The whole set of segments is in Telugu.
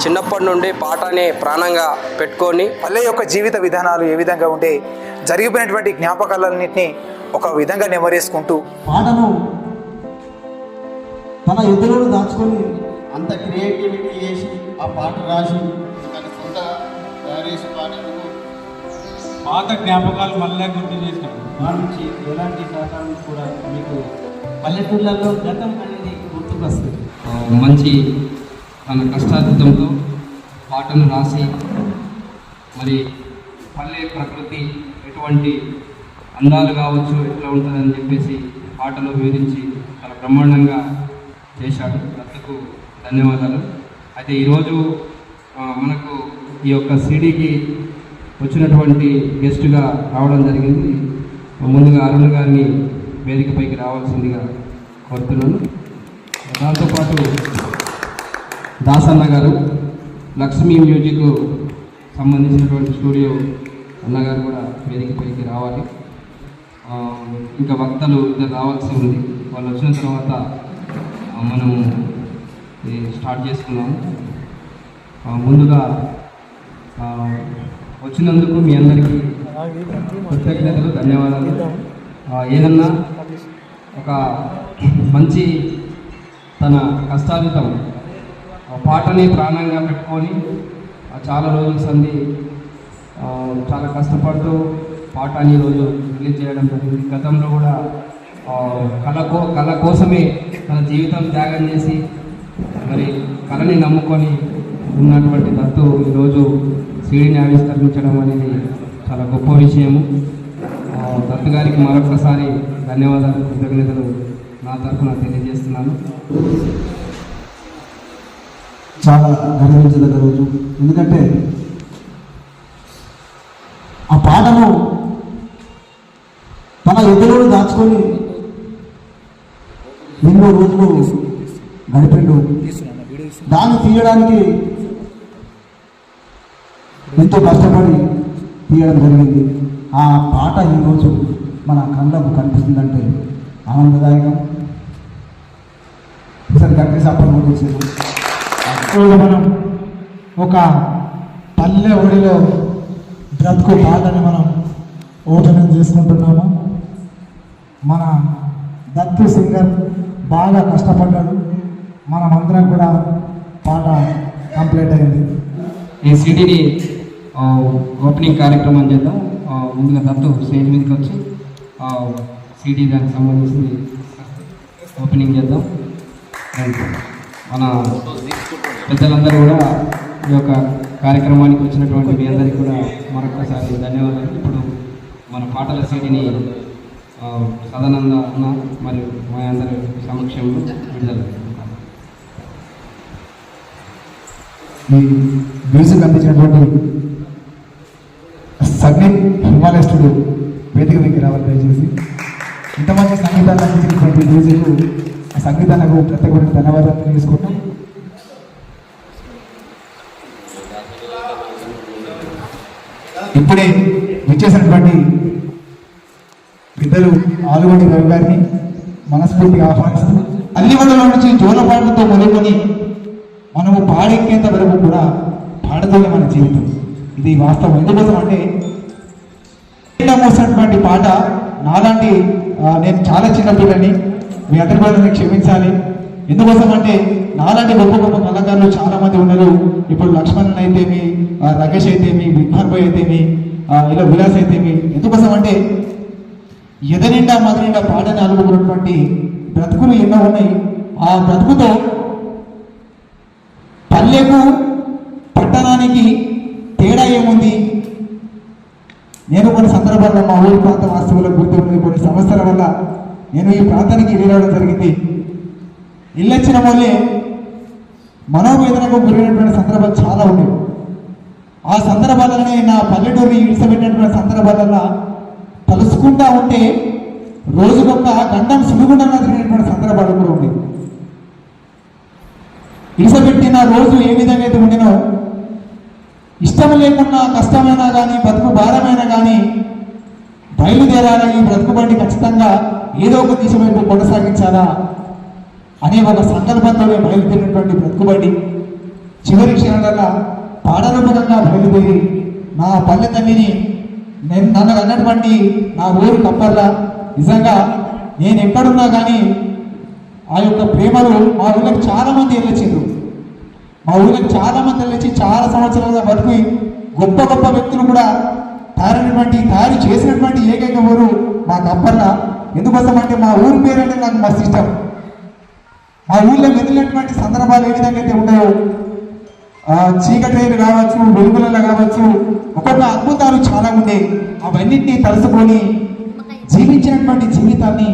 చిన్నప్పటి నుండి పాటని ప్రాణంగా పెట్టుకొని పల్లె యొక్క జీవిత విధానాలు ఏ విధంగా ఉంటే జరిగిపోయినటువంటి జ్ఞాపకాలన్నింటినీ ఒక విధంగా నెమరేసుకుంటూ పాటను తన ఎదురును దాచుకొని అంత క్రియేటివిటీ చేసి ఆ పాట రాసి తన సొంత తయారు చేసి పాటకు పాత జ్ఞాపకాలు మళ్ళీ గుర్తు చేసినాడు. దాని నుంచి ఎలాంటి సహకారం కూడా మీకు పల్లెటూళ్ళల్లో గతం అనేది గుర్తుకొస్తుంది. మంచి తన కష్టార్జితంతో పాటను రాసి మరి పల్లె ప్రకృతి ఎటువంటి అందాలు కావచ్చు ఎట్లా ఉంటుందని చెప్పేసి పాటలో వివరించి చాలా బ్రహ్మాండంగా చేశాడు. దత్తుకు ధన్యవాదాలు. అయితే ఈరోజు మనకు ఈ యొక్క సీడీకి వచ్చినటువంటి గెస్ట్గా రావడం జరిగింది. ముందుగా అరుణ్ గారిని వేదికపైకి రావాల్సిందిగా కోరుతున్నాను. దాంతోపాటు దాసన్న గారు, లక్ష్మీ మ్యూజిక్ సంబంధించినటువంటి స్టూడియో అన్నగారు కూడా వేదికపైకి రావాలి. ఇంకా వక్తలు ఇద్దరు రావాల్సి ఉంది. వాళ్ళు వచ్చిన తర్వాత మనము స్టార్ట్ చేసుకున్నాము. ముందుగా వచ్చినందుకు మీ అందరికీ కృతజ్ఞతలు, ధన్యవాదాలు. ఏదన్నా ఒక మంచి తన కష్టార్జితం పాటని ప్రాణంగా పెట్టుకొని చాలా రోజుల సంది చాలా కష్టపడుతూ పాటని ఈరోజు రిలీజ్ చేయడం జరిగింది. గతంలో కూడా కళ కోసమే తన జీవితం త్యాగం చేసి మరి కళని నమ్ముకొని ఉన్నటువంటి దత్తు ఈరోజు సీడీని ఆవిష్కరించడం అనేది చాలా గొప్ప విషయము. దత్తు గారికి మరొకసారి ధన్యవాదాలు, కృతజ్ఞతలు నా తరఫున తెలియజేస్తున్నాను. చాలా గర్వించదగ్గ రోజు. ఎందుకంటే ఆ పాటను తన ఎదురును దాచుకొని ఎన్నో రోజులు గడిపిండు. దాన్ని తీయడానికి ఎంతో కష్టపడి తీయడం జరిగింది. ఆ పాట ఈరోజు మన కళ్ళకు కనిపిస్తుందంటే ఆనందదాయకం. సరే గట్టి సపోర్ట్ చేసేది. మనం ఒక పల్లె ఒడిలో బ్రతుకు పాటని మనం ఓపెనింగ్ చేసుకుంటున్నాము. మన దత్తు సింగర్ బాగా కష్టపడ్డాడు. మనం అందరం కూడా పాట కంప్లీట్ అయింది. ఈ సీడీని ఓపెనింగ్ కార్యక్రమం చేద్దాం. ముందుగా దత్తు స్టేజ్ మీదకి వచ్చి సీడీ దానికి సంబంధించి ఓపెనింగ్ చేద్దాం. మన పెద్దలందరూ కూడా ఈ యొక్క కార్యక్రమానికి వచ్చినటువంటి మీ అందరికీ కూడా మరొకసారి ధన్యవాదాలు. ఇప్పుడు మన పాటల సీడీని సదానంద అన్న మరియు మా అందరి సమక్షంలో విడుదల. ఈ మ్యూజిక్ అందించినటువంటి సంగీత్ హిమాలయ స్టూడియో వేదిక మీకు రావాలి దయచేసి. ఇంతమంది సంగీతాన్ని అందించినటువంటి మ్యూజిక్ ఆ సంగీతానికి ప్రత్యేకమైన ధన్యవాదాలు తెలియజేసుకుంటాం. ఇప్పుడే విచ్చేసినటువంటి పెద్దలు ఆలుగొండి రవి గారిని మనస్ఫూర్తిగా ఆహ్వానిస్తూ అన్ని వందల నుంచి జోలపాటలతో మొదలుకొని మనము పాడెక్కేంత వరకు కూడా పాడతోనే మన జీవితం. ఇది వాస్తవం. ఎందుకోసం అంటే మోసినటువంటి పాట నాలాంటి నేను చాలా చిన్న పిల్లని, మీ అందరి వాళ్ళని క్షమించాలి. ఎందుకోసం అంటే నాలాంటి గొప్ప గొప్ప కళాకారులు చాలా మంది ఉన్నారు. ఇప్పుడు లక్ష్మణ్ అయితేమి, రకేష్ అయితేమి, విఘ్నాన్ భాయ్ అయితేమి, ఇలా విలాస్ అయితేమి. ఎందుకోసం అంటే ఎదనిండా మొదనిండా పాటని అలుగుకున్నటువంటి బ్రతుకులు ఎన్నో ఉన్నాయి. ఆ బ్రతుకుతో పల్లెకు పట్టణానికి తేడా ఏముంది? నేను కొన్ని సందర్భాల్లో మా ఊరి ప్రాంత వాస్తవులకు గుర్తుంది. కొన్ని సమస్యల వల్ల నేను ఈ ప్రాంతానికి వెళ్ళడం జరిగింది. ఇల్లొచ్చిన వాళ్ళే మనోవేదనకు గురైనటువంటి సందర్భాలు చాలా ఉన్నాయి. ఆ సందర్భాలనే నా పల్లెటూరిని ఇడిసబెట్టినటువంటి సందర్భాలలో తలుసుకుంటా ఉంటే రోజుకొక గండం సులుగుండంగా తిరిగినటువంటి సందర్భాలు కూడా ఉన్నాయి. ఇడిసబెట్టిన రోజు ఏ విధంగా అయితే ఉండినో, ఇష్టం లేకున్నా కష్టమైనా కానీ బతుకు భారమైనా కానీ బయలుదేరాలా, ఈ బ్రతుకు బండి ఖచ్చితంగా ఏదో ఒక దిశ వైపు కొనసాగించాలా అనే ఒక సంకల్పంతో బయలుదేరినటువంటి బ్రతుకు బండి చివరి క్షణాలలో పాడరూపకంగా బయలుదేరి నా పల్లె తల్లిని నన్ను అన్నటువంటి నా ఊరు కప్పర్ల నిజంగా నేను ఎక్కడున్నా కానీ ఆ యొక్క ప్రేమలు మా ఊళ్ళకి చాలామంది వెళ్ళొచ్చిండ్రు. మా ఊళ్ళకి చాలామంది వెళ్ళొచ్చి చాలా సంవత్సరాలుగా బతుకు గొప్ప గొప్ప వ్యక్తులు కూడా తయారు చేసినటువంటి ఏకైక ఊరు మా కప్పర్ల. ఎందుకోసం అంటే మా ఊరు పేరంటే నాకు మస్తు ఇష్టం. మా ఊళ్ళో మెదిలినటువంటి సందర్భాలు ఏ విధంగా అయితే ఉన్నాయో, చీకట్రేలు కావచ్చు, వెలుగులలో కావచ్చు, ఒక్కొక్క అద్భుతాలు చాలా ఉండే. అవన్నింటినీ తలుసుకొని జీవించినటువంటి జీవితాన్ని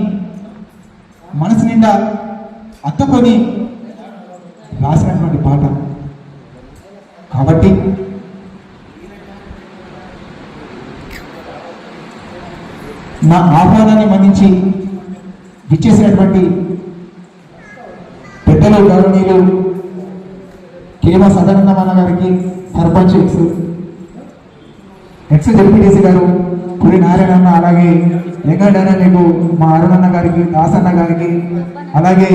మనసు నిండా అత్తుకొని రాసినటువంటి పాట కాబట్టి నా ఆహ్వానాన్ని మన్నించి విచ్చేసినటువంటి పెద్దలు గౌరవనీయులు కేమ సదానందమన్న గారికి, సర్పంచ్ ఎక్స్ జెడ్పీటీసీ గారు పురి నారాయణన్న, అలాగే వెంకటరమణకు, మా అరుణన్న గారికి, దాసన్న గారికి, అలాగే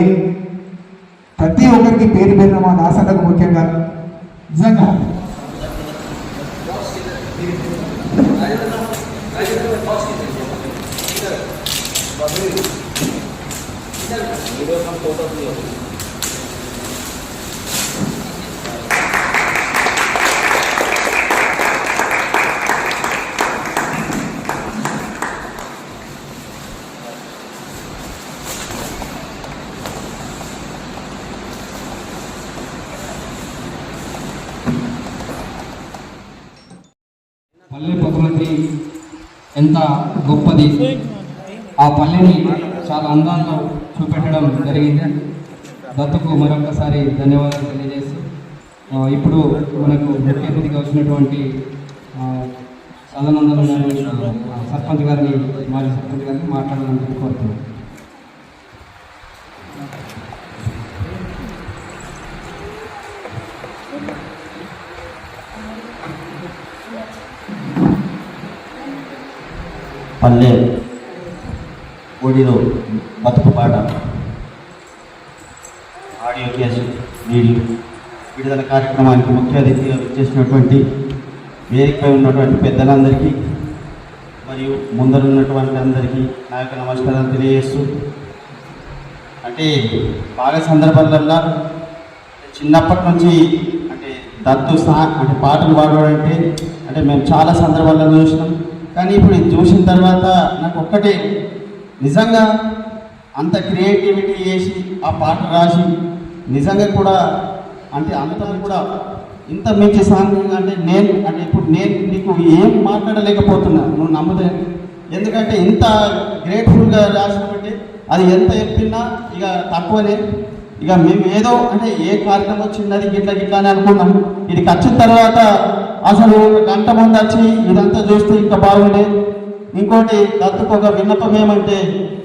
ప్రతి ఒక్కరికి పేరు పేరున మా దాసన్నకు ముఖ్యంగా నిజంగా పల్లె ప్రకృతి ఎంత గొప్పది, ఆ పల్లెని చాలా అందంగా చూపెట్టడం జరిగింది. దత్తుకు మరొకసారి ధన్యవాదాలు తెలియజేస్తూ ఇప్పుడు మనకు ముఖ్య అతిథిగా వచ్చినటువంటి సదానందం సర్పంచ్ గారిని, మాజీ సర్పంచ్ గారిని మాట్లాడాలని కోరుతున్నాను. పల్లె ఒడిలో బతుకు పాట ఆడియో క్యాసెట్ వీడియో విడుదల కార్యక్రమానికి ముఖ్య అతిథిగా వచ్చేసినటువంటి వేదికపై ఉన్నటువంటి పెద్దలందరికీ మరియు ముందరున్నటువంటి అందరికీ నా యొక్క నమస్కారాలు తెలియజేస్తూ, అంటే బాగా సందర్భాలల్లో చిన్నప్పటి నుంచి అంటే దత్తు అంటే పాటలు పాడడం అంటే మేము చాలా సందర్భాల్లో చూసినాం. కానీ ఇప్పుడు ఇది చూసిన తర్వాత నాకు ఒక్కటే, నిజంగా అంత క్రియేటివిటీ చేసి ఆ పాట రాసి నిజంగా కూడా అంటే అంతా కూడా ఇంత మంచి సాంగ్ అంటే ఇప్పుడు నేను నీకు ఏం మాట్లాడలేకపోతున్నా, నువ్వు నమ్ముతే. ఎందుకంటే ఇంత గ్రేట్ఫుల్గా రాసినట్టు అది ఎంత చెప్పినా ఇక తక్కువనే. ఇక మేము ఏదో అంటే ఏ కార్యక్రమం చిన్నది గిట్లా అని అనుకున్నాం. ఇది వచ్చిన తర్వాత అసలు గంట ముందు వచ్చి ఇదంతా చూస్తే ఇంకా బాగుండే. ఇంకోటి దత్తుకు ఒక విన్నపం ఏమంటే,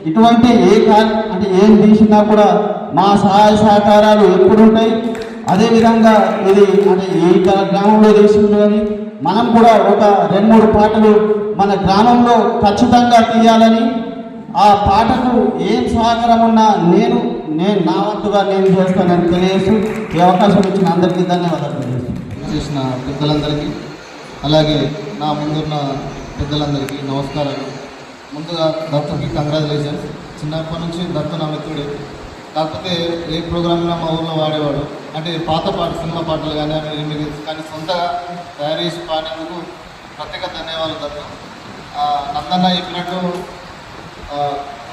ఇటువంటి అంటే ఏం తీసినా కూడా మా సహాయ సహకారాలు ఎప్పుడు ఉంటాయి. అదేవిధంగా ఇది అంటే ఏ గ్రామంలో తీసింది కానీ మనం కూడా ఒక 2-3 పాటలు మన గ్రామంలో ఖచ్చితంగా తీయాలని, ఆ పాటకు ఏం సహకారం ఉన్నా నేను నా వంతుగా నేను చేస్తానని తెలియజేస్తూ ఈ అవకాశం ఇచ్చిన అందరికీ ధన్యవాదాలు చేసిన పెద్దలందరికీ, అలాగే నా ముందున్న పెద్దలందరికీ నమస్కారాలు. ముందుగా దత్తుకి కంగ్రాచులేషన్స్. చిన్నప్పటి నుంచి దత్తు నా మిత్రుడే. కాకపోతే ఏ ప్రోగ్రాంలో మా ఊళ్ళో వాడేవాడు. అంటే పాత సినిమా పాటలు కానీ రిమిక్స్ కానీ సొంతగా తయారు చేసి పాడేందుకు ప్రత్యేక ధన్యవాదాలు దత్తు. నందన్న చెప్పినట్టు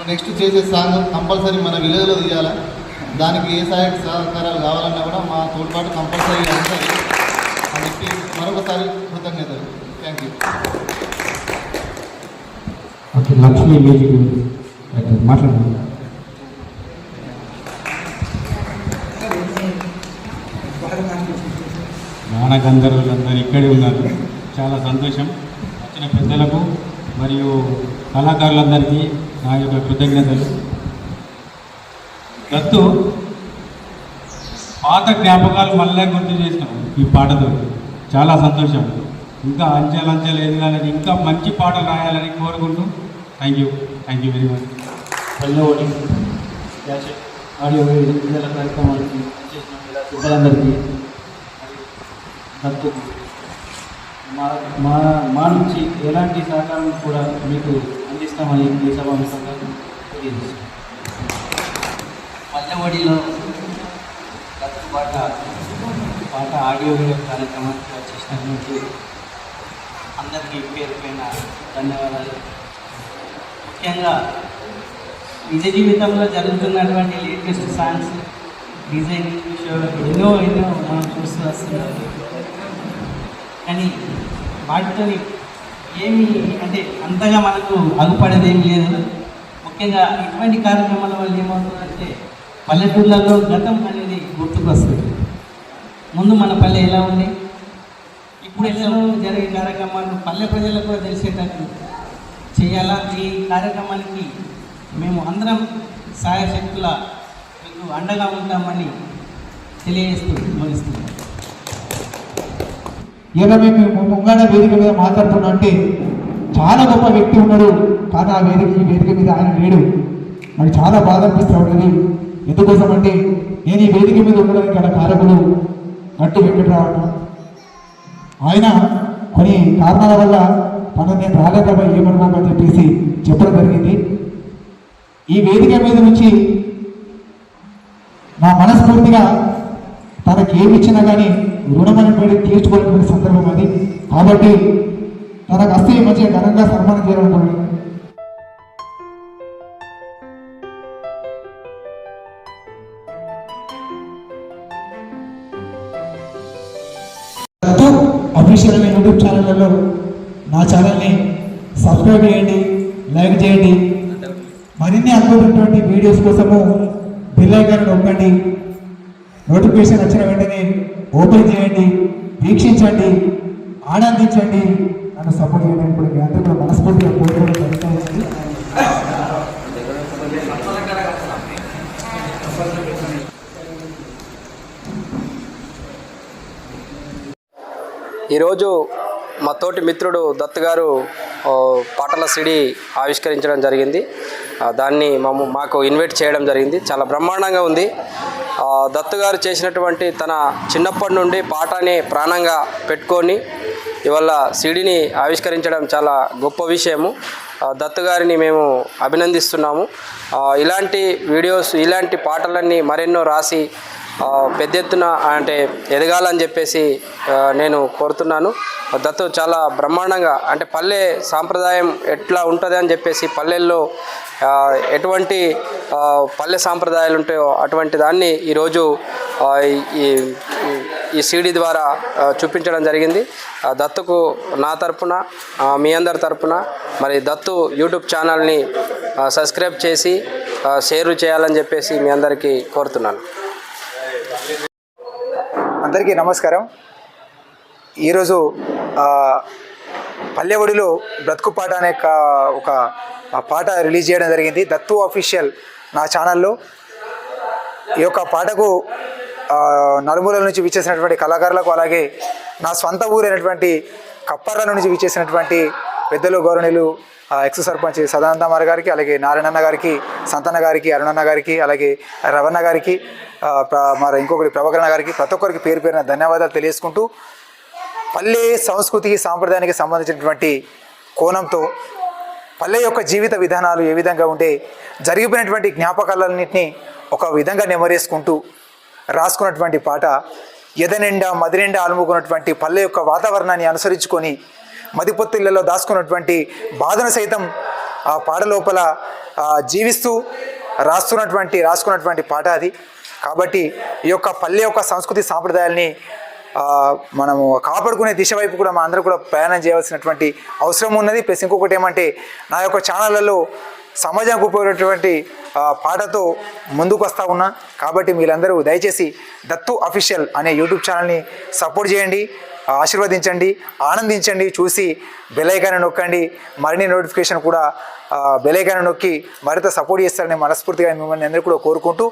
నెక్స్ట్ చేసే సాంగ్ కంపల్సరీ మన విలేజ్లో తీయాలి. దానికి ఏ సహాయక సహకారాలు కావాలన్నా కూడా మా తోడ్పాటు కంపల్సరీగా ఉంటుంది అని చెప్పి మరొకసారి కృతజ్ఞతలు. Thank you. Okay, Lakshmi music మాట్లాడండి. గాన గంధర్వులందరూ ఇక్కడే ఉన్నారు. చాలా సంతోషం. వచ్చిన పెద్దలకు మరియు కళాకారులందరికీ నా యొక్క కృతజ్ఞతలు. దత్తు పాత జ్ఞాపకాలు మళ్ళీ గుర్తు చేసినాం ఈ పాటతో. చాలా సంతోషం. ఇంకా అంచెలంచెలు ఎదగాలని, ఇంకా మంచి పాటలు రాయాలని కోరుకుంటూ థ్యాంక్ యూ వెరీ మచ్. పల్లె ఒడి ఆడియో విడుదల కార్యక్రమానికి చేసిన పెద్దలందరికీ దత్తుకు మా మా మా నుంచి ఎలాంటి సహకారం కూడా మీకు అందిస్తామని ఈ సమావేశంగా తెలియజేస్తాం. పల్లెవడిలో దత్తు పాట ఆడియో వీడియో కార్యక్రమానికి వచ్చేసినటువంటి అందరికీ పేరు పైన ధన్యవాదాలు. ముఖ్యంగా నిజ జీవితంలో జరుగుతున్నటువంటి లేటెస్ట్ సాంగ్స్ డిజైనింగ్ విషయంలో ఎన్నో మనం చూస్తూ వస్తున్నాం. కానీ వాటితో ఏమి అంటే అంతగా మనకు అగుపడేది ఏం లేదు. ముఖ్యంగా ఇటువంటి కార్యక్రమాల వల్ల ఏమవుతుందంటే పల్లెటూళ్ళలో గతం అనేది గుర్తుకొస్తుంది. ముందు మన పల్లె ఎలా ఉంది, ఇప్పుడు ఎలా జరిగే కార్యక్రమాలు పల్లె ప్రజలకు కూడా తెలిసేటట్టు చేయాలా. ఈ కార్యక్రమానికి మేము అందరం సాయశక్తుల మీకు అండగా ఉంటామని తెలియజేస్తూ ముగిస్తున్నాం. ఇలా మేము ముంగాడ వేదిక మీద మాట్లాడుతున్నా అంటే చాలా గొప్ప వ్యక్తి ఉన్నాడు, కానీ ఈ వేదిక మీద ఆయన లేడు. నాకు చాలా బాధ అనిపిస్తూ ఉంటుంది. ఎందుకోసం అంటే నేను ఈ వేదిక మీద ఉండడానికి గల కారకులు గట్టు వెంకటరావు. ఆయన కొన్ని కారణాల వల్ల తను నేను రాలేదమ్మా ఏమనుకోమని చెప్పేసి చెప్పడం జరిగింది. ఈ వేదిక మీద నుంచి నా మనస్ఫూర్తిగా తనకి ఏమి ఇచ్చినా కానీ రుణమైనటువంటి తీర్చుకోలేటువంటి సందర్భం అది. కాబట్టి తనకు వస్తే మంచిగా ఘనంగా సన్మానం చేయాలనుకోండి. అఫీషియల్ అనే యూట్యూబ్ ఛానళ్ళలో నా ఛానల్ని సబ్స్క్రైబ్ చేయండి, లైక్ చేయండి. మరిన్ని అద్భుతమైనటువంటి వీడియోస్ కోసము బెల్ ఐకాన్ నొక్కండి. నోటిఫికేషన్ వచ్చిన వెంటనే ఓపెన్ చేయండి, వీక్షించండి, ఆనందించండి, నన్ను సపోర్ట్ చేయండి. ఇప్పుడు మీ అందరూ కూడా మనస్ఫూర్తిగా కోరుకోవడం జరుగుతుంది. ఈరోజు మా తోటి మిత్రుడు దత్తు గారు పాటల సిడి ఆవిష్కరించడం జరిగింది. దాన్ని మాకు ఇన్వైట్ చేయడం జరిగింది. చాలా బ్రహ్మాండంగా ఉంది. దత్తు గారు చేసినటువంటి తన చిన్నప్పటి నుండి పాటని ప్రాణంగా పెట్టుకొని ఇవాళ సిడిని ఆవిష్కరించడం చాలా గొప్ప విషయము. దత్తు గారిని మేము అభినందిస్తున్నాము. ఇలాంటి వీడియోస్, ఇలాంటి పాటలన్నీ మరెన్నో రాసి పెద్ద ఎత్తున అంటే ఎదగాలని చెప్పేసి నేను కోరుతున్నాను. దత్తు చాలా బ్రహ్మాండంగా అంటే పల్లె సాంప్రదాయం ఎట్లా ఉంటుంది అని చెప్పేసి పల్లెల్లో ఎటువంటి పల్లె సాంప్రదాయాలు ఉంటాయో అటువంటి దాన్ని ఈరోజు ఈ సీడీ ద్వారా చూపించడం జరిగింది. దత్తుకు నా తరపున, మీ అందరి తరపున మరి దత్తు యూట్యూబ్ ఛానల్ని సబ్స్క్రైబ్ చేసి షేర్ చేయాలని చెప్పేసి మీ అందరికీ కోరుతున్నాను. అందరికీ నమస్కారం. ఈరోజు పల్లెవడిలో బ్రతుకు పాట అనే ఒక పాట రిలీజ్ చేయడం జరిగింది దత్తు అఫీషియల్ నా ఛానల్లో. ఈ యొక్క పాటకు నలుమూలల నుంచి విచ్చేసినటువంటి కళాకారులకు, అలాగే నా స్వంత ఊరైనటువంటి కప్పర్ల నుంచి విచ్చేసినటువంటి పెద్దలు గౌరవనీయులు ఎక్స్ సర్పంచ్ సదానందమార్ గారికి, అలాగే నారాయణన్న గారికి, సంతన్న గారికి, అరుణన్న గారికి, అలాగే రవణ గారికి, మరి ఇంకొకటి ప్రభాకరణ గారికి, ప్రతి ఒక్కరికి పేరు పేరున ధన్యవాదాలు తెలియజేసుకుంటూ, పల్లె సంస్కృతికి సాంప్రదాయానికి సంబంధించినటువంటి కోణంతో పల్లె యొక్క జీవిత విధానాలు ఏ విధంగా ఉంటే జరిగిపోయినటువంటి జ్ఞాపకాలన్నింటినీ ఒక విధంగా నెమరేసుకుంటూ రాసుకున్నటువంటి పాట. ఎదనిండా మదినిండా అలుముకున్నటువంటి పల్లె యొక్క వాతావరణాన్ని అనుసరించుకొని మదిపొత్తిళ్లలో దాచుకున్నటువంటి బాధను సైతం ఆ పాట లోపల జీవిస్తూ రాసుకున్నటువంటి పాట అది. కాబట్టి ఈ యొక్క పల్లె యొక్క సంస్కృతి సాంప్రదాయాల్ని మనము కాపాడుకునే దిశ వైపు కూడా మా అందరూ కూడా ప్రయాణం చేయవలసినటువంటి అవసరం ఉన్నది. ప్లస్ ఇంకొకటి ఏమంటే, నా యొక్క ఛానళ్ళలో సమాజానికి ఉపయోగపడేటువంటి పాటతో ముందుకు వస్తూ ఉన్నా. కాబట్టి మీరందరూ దయచేసి దత్తు అఫీషియల్ అనే యూట్యూబ్ ఛానల్ని సపోర్ట్ చేయండి, ఆశీర్వదించండి, ఆనందించండి, చూసి బెల్ ఐకాన్ నొక్కండి. మరిన్ని నోటిఫికేషన్ కూడా బెల్ ఐకాన్ నొక్కి మరింత సపోర్ట్ చేస్తారని మనస్ఫూర్తిగా మిమ్మల్ని అందరూ కూడా కోరుకుంటూ,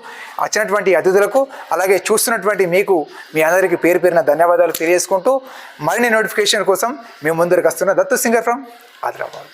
వచ్చినటువంటి అతిథులకు అలాగే చూస్తున్నటువంటి మీకు మీ అందరికీ పేరు పేరున ధన్యవాదాలు తెలియజేసుకుంటూ, మరిన్ని నోటిఫికేషన్ కోసం మేము ముందరికి వస్తున్న దత్తు సింగర్ ఫ్రమ్ ఆదిలాబాద్.